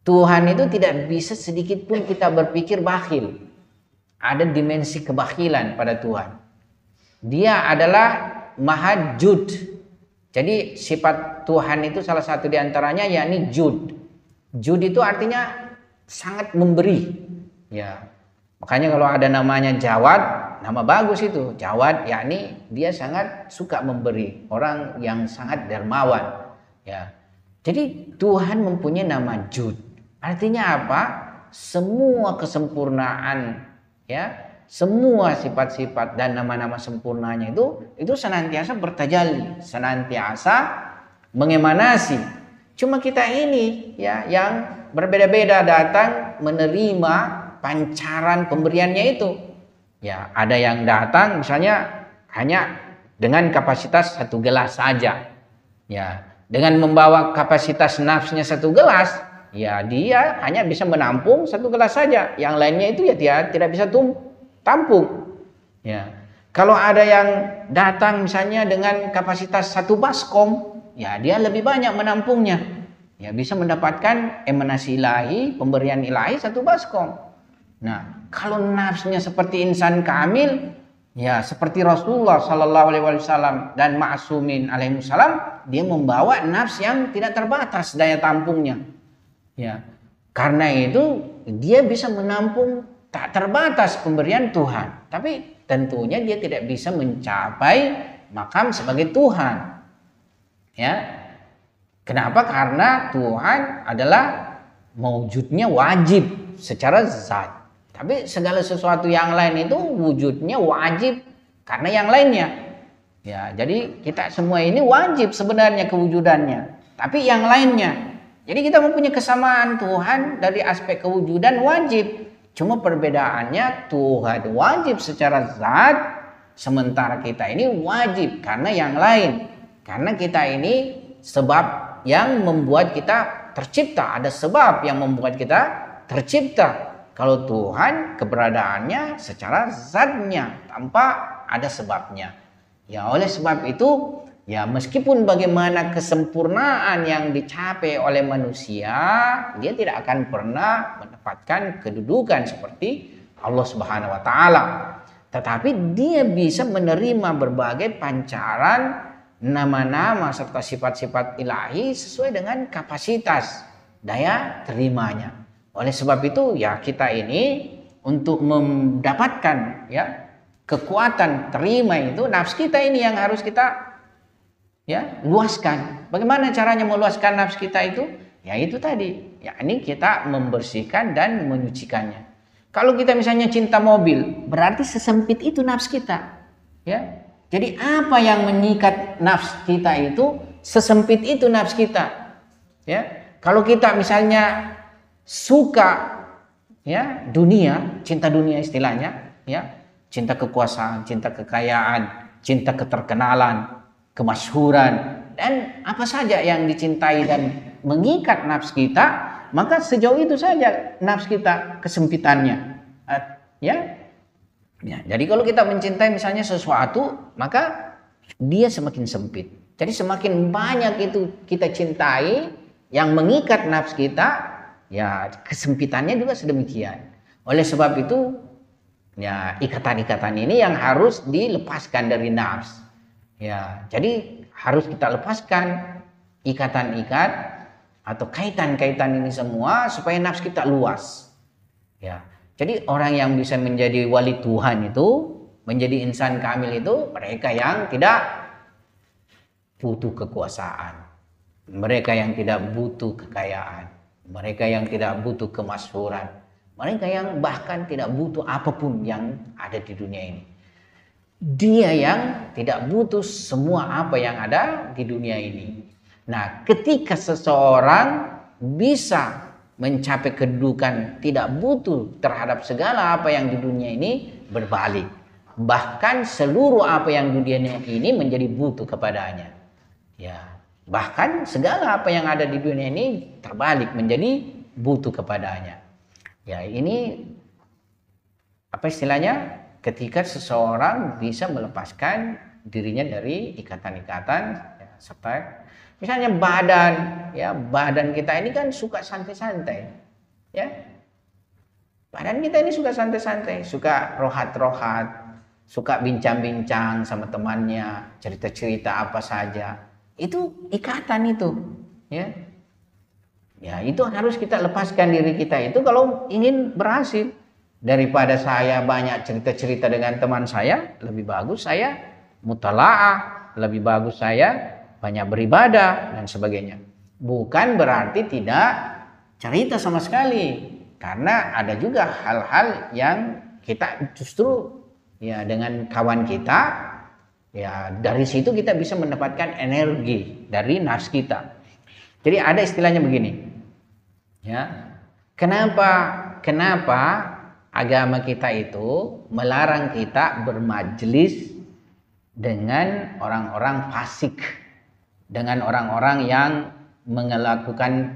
Tuhan itu tidak bisa sedikit pun kita berpikir bakhil. Ada dimensi kebakilan pada Tuhan. Dia adalah maha jud. Jadi sifat Tuhan itu salah satu diantaranya yakni jud. Jud itu artinya sangat memberi. Ya, makanya kalau ada namanya Jawad, nama bagus itu. Jawad yakni dia sangat suka memberi. Orang yang sangat dermawan. Ya, jadi Tuhan mempunyai nama jud. Artinya apa? Semua kesempurnaan, ya, semua sifat-sifat dan nama-nama sempurnanya itu senantiasa bertajalli, senantiasa mengemanasi. Cuma kita ini, ya, yang berbeda-beda datang menerima pancaran pemberiannya itu. Ya, ada yang datang misalnya hanya dengan kapasitas 1 gelas saja. Ya, dengan membawa kapasitas nafsnya 1 gelas. Ya, dia hanya bisa menampung 1 gelas saja. Yang lainnya itu ya dia tidak bisa tampung. Ya. Kalau ada yang datang misalnya dengan kapasitas 1 baskom, ya dia lebih banyak menampungnya. Ya, bisa mendapatkan emanasi ilahi, pemberian ilahi 1 baskom. Nah, kalau nafsunya seperti insan kamil, ya seperti Rasulullah sallallahu alaihi wasallam dan ma'sumin alaihi salam, dia membawa nafs yang tidak terbatas daya tampungnya. Ya, karena itu dia bisa menampung tak terbatas pemberian Tuhan. Tapi tentunya dia tidak bisa mencapai makam sebagai Tuhan. Ya, kenapa? Karena Tuhan adalah wujudnya wajib secara zat. Tapi segala sesuatu yang lain itu wujudnya wajib karena yang lainnya. Ya, jadi kita semua ini wajib sebenarnya kewujudannya. Tapi yang lainnya. Jadi kita mempunyai kesamaan Tuhan dari aspek kewujudan wajib. Cuma perbedaannya Tuhan wajib secara zat, sementara kita ini wajib karena yang lain. Karena kita ini sebab yang membuat kita tercipta, ada sebab yang membuat kita tercipta. Kalau Tuhan keberadaannya secara zatnya tanpa ada sebabnya. Ya oleh sebab itu, ya meskipun bagaimana kesempurnaan yang dicapai oleh manusia, dia tidak akan pernah mendapatkan kedudukan seperti Allah Subhanahu wa taala. Tetapi dia bisa menerima berbagai pancaran nama-nama serta sifat-sifat ilahi sesuai dengan kapasitas daya terimanya. Oleh sebab itu ya kita ini untuk mendapatkan ya kekuatan terima itu, nafs kita ini yang harus kita ya luaskan. Bagaimana caranya meluaskan nafs kita itu? Ya itu tadi, ya ini kita membersihkan dan menyucikannya. Kalau kita misalnya cinta mobil, berarti sesempit itu nafs kita. Ya. Jadi apa yang mengikat nafs kita itu, sesempit itu nafs kita. Ya. Kalau kita misalnya suka ya dunia, cinta dunia istilahnya, ya, cinta kekuasaan, cinta kekayaan, cinta keterkenalan, kemasyhuran, dan apa saja yang dicintai dan mengikat nafs kita, maka sejauh itu saja nafs kita kesempitannya. Ya. Ya, jadi kalau kita mencintai misalnya sesuatu, maka dia semakin sempit. Jadi semakin banyak itu kita cintai yang mengikat nafs kita, ya kesempitannya juga sedemikian. Oleh sebab itu, ya ikatan-ikatan ini yang harus dilepaskan dari nafs. Ya, jadi harus kita lepaskan ikatan-ikat atau kaitan-kaitan ini semua supaya nafs kita luas. Ya. Jadi orang yang bisa menjadi wali Tuhan itu, menjadi insan kamil itu, mereka yang tidak butuh kekuasaan, mereka yang tidak butuh kekayaan, mereka yang tidak butuh kemasyhuran, mereka yang bahkan tidak butuh apapun yang ada di dunia ini. Dia yang tidak butuh semua apa yang ada di dunia ini. Nah, ketika seseorang bisa mencapai kedudukan tidak butuh terhadap segala apa yang di dunia ini, berbalik. Bahkan seluruh apa yang di dunia ini menjadi butuh kepadanya. Ya, bahkan segala apa yang ada di dunia ini terbalik menjadi butuh kepadanya. Ya, ini apa istilahnya? Ketika seseorang bisa melepaskan dirinya dari ikatan-ikatan ya, serta misalnya badan, ya badan kita ini kan suka santai-santai, ya badan kita ini suka santai-santai, suka rohat-rohat, suka bincang-bincang sama temannya, cerita-cerita apa saja, itu ikatan itu, ya, ya itu harus kita lepaskan diri kita itu kalau ingin berhasil. Daripada saya banyak cerita-cerita dengan teman saya, lebih bagus saya mutalaah, lebih bagus saya banyak beribadah dan sebagainya. Bukan berarti tidak cerita sama sekali, karena ada juga hal-hal yang kita justru ya dengan kawan kita ya dari situ kita bisa mendapatkan energi dari nafs kita. Jadi ada istilahnya begini, ya kenapa agama kita itu melarang kita bermajlis dengan orang-orang fasik, dengan orang-orang yang melakukan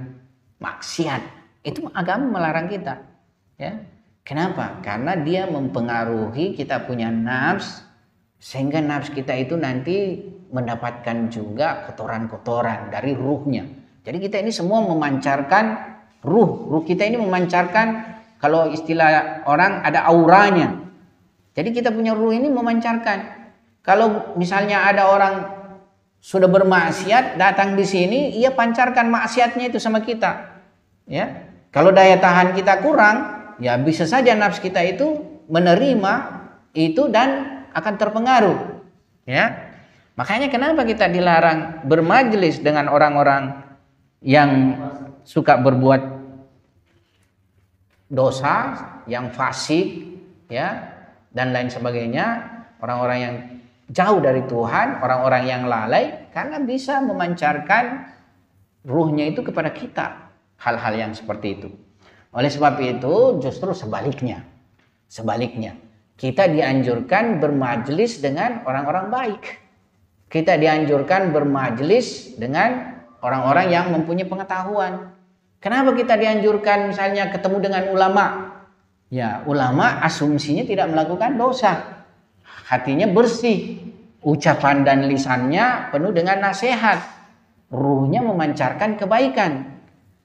maksiat. Itu agama melarang kita. Ya. Kenapa? Karena dia mempengaruhi kita punya nafs, sehingga nafs kita itu nanti mendapatkan juga kotoran-kotoran dari ruhnya. Jadi kita ini semua memancarkan ruh kita ini memancarkan, kalau istilah orang ada auranya. Jadi kita punya ruh ini memancarkan. Kalau misalnya ada orang sudah bermaksiat datang di sini, ia pancarkan maksiatnya itu sama kita. Ya. Kalau daya tahan kita kurang, ya bisa saja nafs kita itu menerima itu dan akan terpengaruh. Ya. Makanya kenapa kita dilarang bermajlis dengan orang-orang yang suka berbuat dosa, yang fasik, ya, dan lain sebagainya, orang-orang yang jauh dari Tuhan, orang-orang yang lalai, karena bisa memancarkan ruhnya itu kepada kita, hal-hal yang seperti itu. Oleh sebab itu justru sebaliknya. Sebaliknya, kita dianjurkan bermajelis dengan orang-orang baik. Kita dianjurkan bermajelis dengan orang-orang yang mempunyai pengetahuan. Kenapa kita dianjurkan misalnya ketemu dengan ulama? Ya, ulama asumsinya tidak melakukan dosa. Hatinya bersih. Ucapan dan lisannya penuh dengan nasihat. Ruhnya memancarkan kebaikan.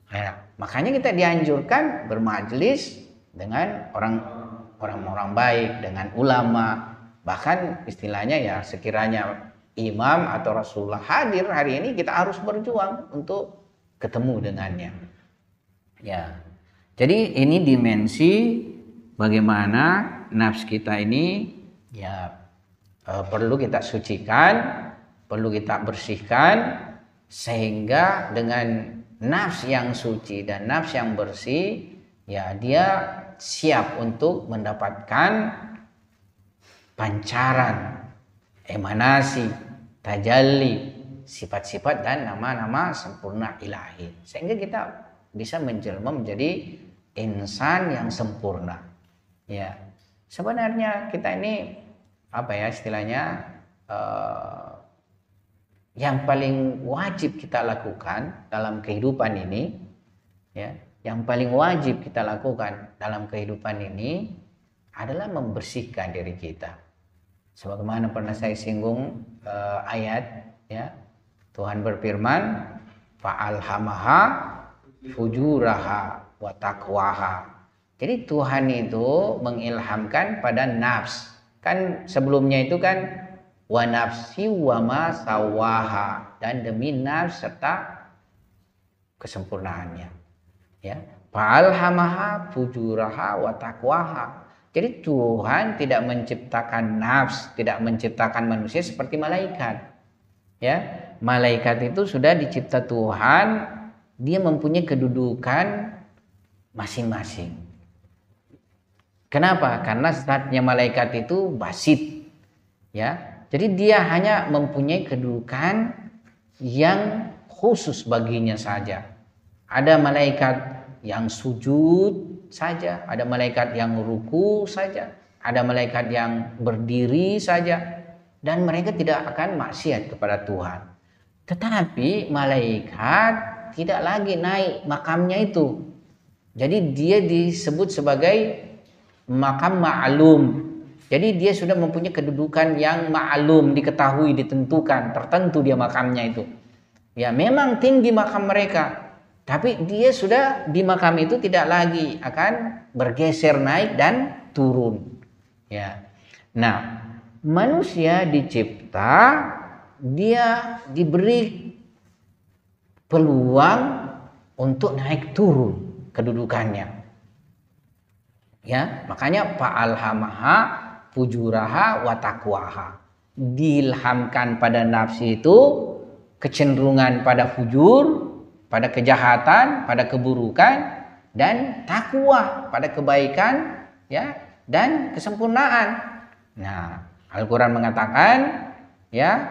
Ya, makanya kita dianjurkan bermajelis dengan orang-orang baik, dengan ulama. Bahkan istilahnya ya sekiranya imam atau Rasulullah hadir hari ini, kita harus berjuang untuk ketemu dengannya. Ya. Jadi ini dimensi bagaimana nafs kita ini ya perlu kita sucikan, perlu kita bersihkan, sehingga dengan nafs yang suci dan nafs yang bersih ya dia siap untuk mendapatkan pancaran, emanasi, tajalli, sifat-sifat dan nama-nama sempurna ilahi, sehingga kita bisa menjelma menjadi insan yang sempurna. Ya, sebenarnya kita ini apa ya istilahnya yang paling wajib kita lakukan dalam kehidupan ini, ya, yang paling wajib kita lakukan dalam kehidupan ini adalah membersihkan diri kita. Sebagaimana pernah saya singgung ayat, ya, Tuhan berfirman, fa'alhamaha fujuraha wa taqwaha. Jadi Tuhan itu mengilhamkan pada nafs. Kan sebelumnya itu kan wa nafsi wa ma sawaha, dan demi nafs serta kesempurnaannya. Ya, fa'alhamaha fujuraha wa taqwaha. Jadi Tuhan tidak menciptakan nafs, tidak menciptakan manusia seperti malaikat. Ya, malaikat itu sudah dicipta Tuhan, dia mempunyai kedudukan masing-masing. Kenapa? Karena zatnya malaikat itu basit. Ya, jadi dia hanya mempunyai kedudukan yang khusus baginya saja. Ada malaikat yang sujud saja, ada malaikat yang ruku saja, ada malaikat yang berdiri saja, dan mereka tidak akan maksiat kepada Tuhan. Tetapi malaikat tidak lagi naik makamnya itu. Jadi dia disebut sebagai makam ma'lum. Jadi dia sudah mempunyai kedudukan yang ma'lum, diketahui, ditentukan, tertentu dia makamnya itu. Ya, memang tinggi makam mereka, tapi dia sudah di makam itu tidak lagi akan bergeser naik dan turun. Ya. Nah, manusia dicipta, dia diberi peluang untuk naik turun kedudukannya. Ya, makanya fa'alhamaha fujuraha wa taqwaha. Diilhamkan pada nafsi itu kecenderungan pada fujur, pada kejahatan, pada keburukan, dan takwa pada kebaikan, ya, dan kesempurnaan. Nah, Al-Qur'an mengatakan, ya,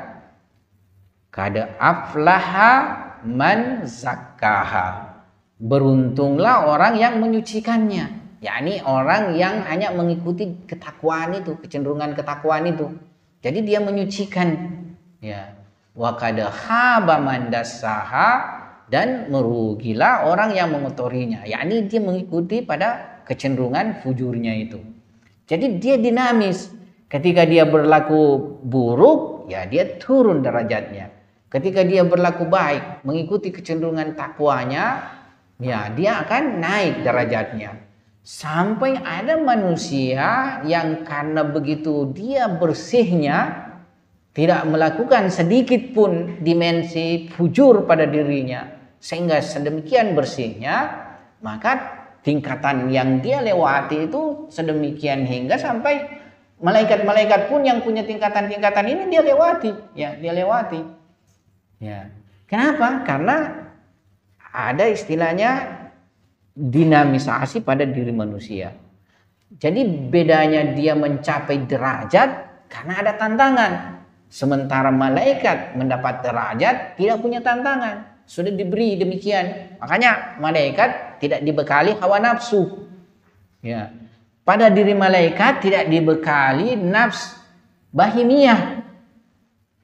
qad aflaha man zakkaha. Beruntunglah orang yang menyucikannya. Yakni orang yang hanya mengikuti ketakwaan itu, kecenderungan ketakwaan itu. Jadi dia menyucikan, ya. Wa qad khaba man dassaha, dan merugilah orang yang mengotorinya. Yakni dia mengikuti pada kecenderungan fujurnya itu. Jadi dia dinamis. Ketika dia berlaku buruk, ya dia turun derajatnya. Ketika dia berlaku baik, mengikuti kecenderungan takwanya, ya dia akan naik derajatnya. Sampai ada manusia yang karena begitu dia bersihnya, tidak melakukan sedikit pun dimensi fujur pada dirinya, sehingga sedemikian bersihnya, maka tingkatan yang dia lewati itu sedemikian hingga sampai malaikat-malaikat pun yang punya tingkatan-tingkatan ini dia lewati, ya, dia lewati. Ya. Kenapa? Karena ada istilahnya dinamisasi pada diri manusia. Jadi bedanya dia mencapai derajat karena ada tantangan. Sementara malaikat mendapat derajat tidak punya tantangan, sudah diberi demikian. Makanya malaikat tidak dibekali hawa nafsu. Ya. Pada diri malaikat tidak dibekali nafs bahimiyah.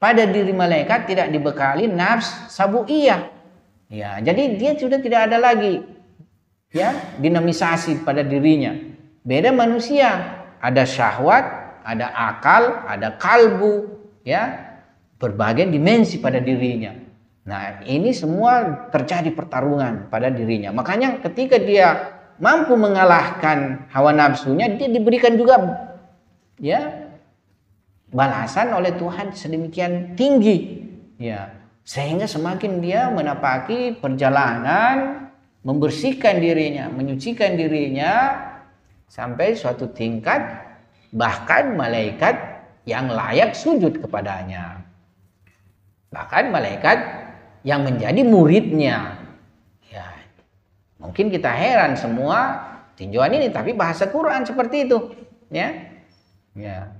Pada diri malaikat tidak dibekali nafs sabuiyah. Ya, jadi dia sudah tidak ada lagi ya dinamisasi pada dirinya. Beda manusia, ada syahwat, ada akal, ada kalbu, ya, berbagai dimensi pada dirinya. Nah, ini semua terjadi pertarungan pada dirinya. Makanya ketika dia mampu mengalahkan hawa nafsunya, dia diberikan juga ya balasan oleh Tuhan sedemikian tinggi, ya, sehingga semakin dia menapaki perjalanan membersihkan dirinya, menyucikan dirinya sampai suatu tingkat bahkan malaikat yang layak sujud kepadanya, bahkan malaikat yang menjadi muridnya. Ya, mungkin kita heran semua tinjauan ini, tapi bahasa Quran seperti itu, ya. Ya.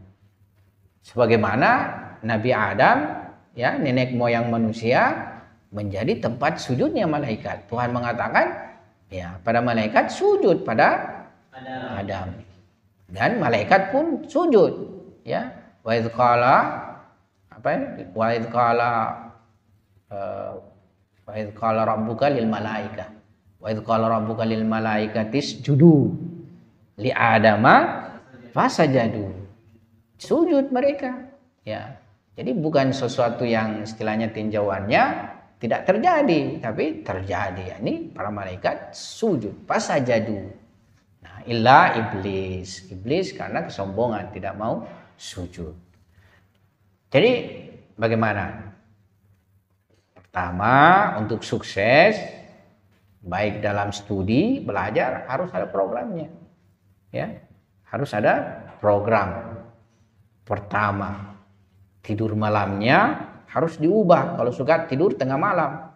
Sebagaimana Nabi Adam, ya, nenek moyang manusia, menjadi tempat sujudnya malaikat. Tuhan mengatakan, ya, pada malaikat sujud pada Adam. Dan malaikat pun sujud, ya. Wa idz qala apa ya? Wa idz qala rabbuka lil malaika. Wa idz qala rabbuka lil malaikati isjudu li adama fasajadu. Sujud mereka, ya. Jadi bukan sesuatu yang istilahnya tinjauannya tidak terjadi, tapi terjadi. Ini para malaikat sujud, fasajadu. Nah, illa iblis karena kesombongan tidak mau sujud. Jadi bagaimana? Pertama, untuk sukses baik dalam studi, belajar harus ada programnya. Ya, harus ada program. Pertama, tidur malamnya harus diubah. Kalau suka tidur tengah malam,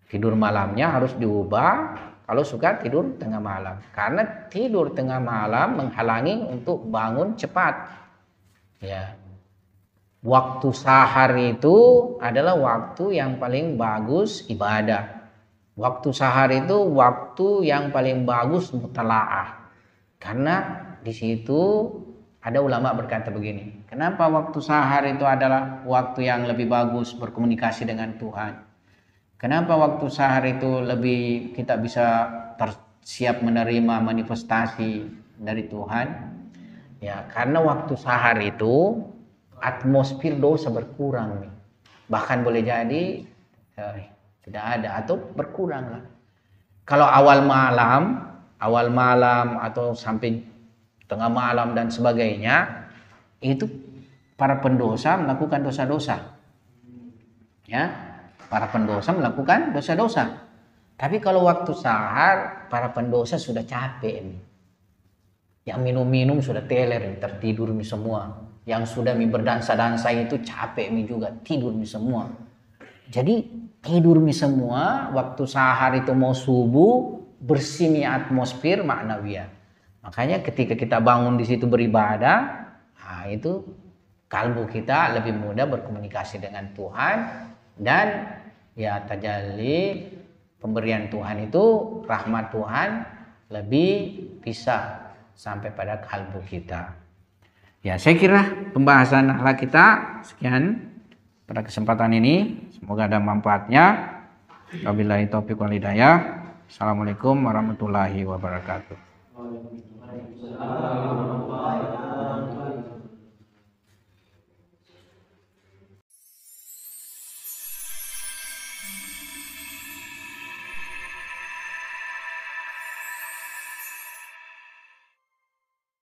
tidur malamnya harus diubah. Kalau suka tidur tengah malam, karena tidur tengah malam menghalangi untuk bangun cepat. Ya, waktu sahar itu adalah waktu yang paling bagus ibadah. Waktu sahar itu waktu yang paling bagus mutalaah, karena di situ ada ulama berkata begini, kenapa waktu sahar itu adalah waktu yang lebih bagus berkomunikasi dengan Tuhan? Kenapa waktu sahar itu lebih kita bisa siap menerima manifestasi dari Tuhan? Ya, karena waktu sahar itu atmosfer dosa berkurang nih. Bahkan boleh jadi tidak ada atau berkurang lah. Kalau awal malam atau sampai tengah malam dan sebagainya, itu para pendosa melakukan dosa-dosa. Ya, para pendosa melakukan dosa-dosa. Tapi kalau waktu sahar, para pendosa sudah capek nih. Yang minum-minum sudah teler, tertidur nih semua. Yang sudah berdansa-dansa itu capek nih juga, tidur nih semua. Jadi tidur nih semua, waktu sahar itu mau subuh, bersih nih atmosfer maknawiyah. Makanya ketika kita bangun di situ beribadah, nah itu kalbu kita lebih mudah berkomunikasi dengan Tuhan, dan ya tajalli pemberian Tuhan itu, rahmat Tuhan lebih bisa sampai pada kalbu kita. Ya, saya kira pembahasan akhlak kita sekian pada kesempatan ini, semoga ada manfaatnya. Wabillahi taufiq wal hidayah. Assalamualaikum warahmatullahi wabarakatuh.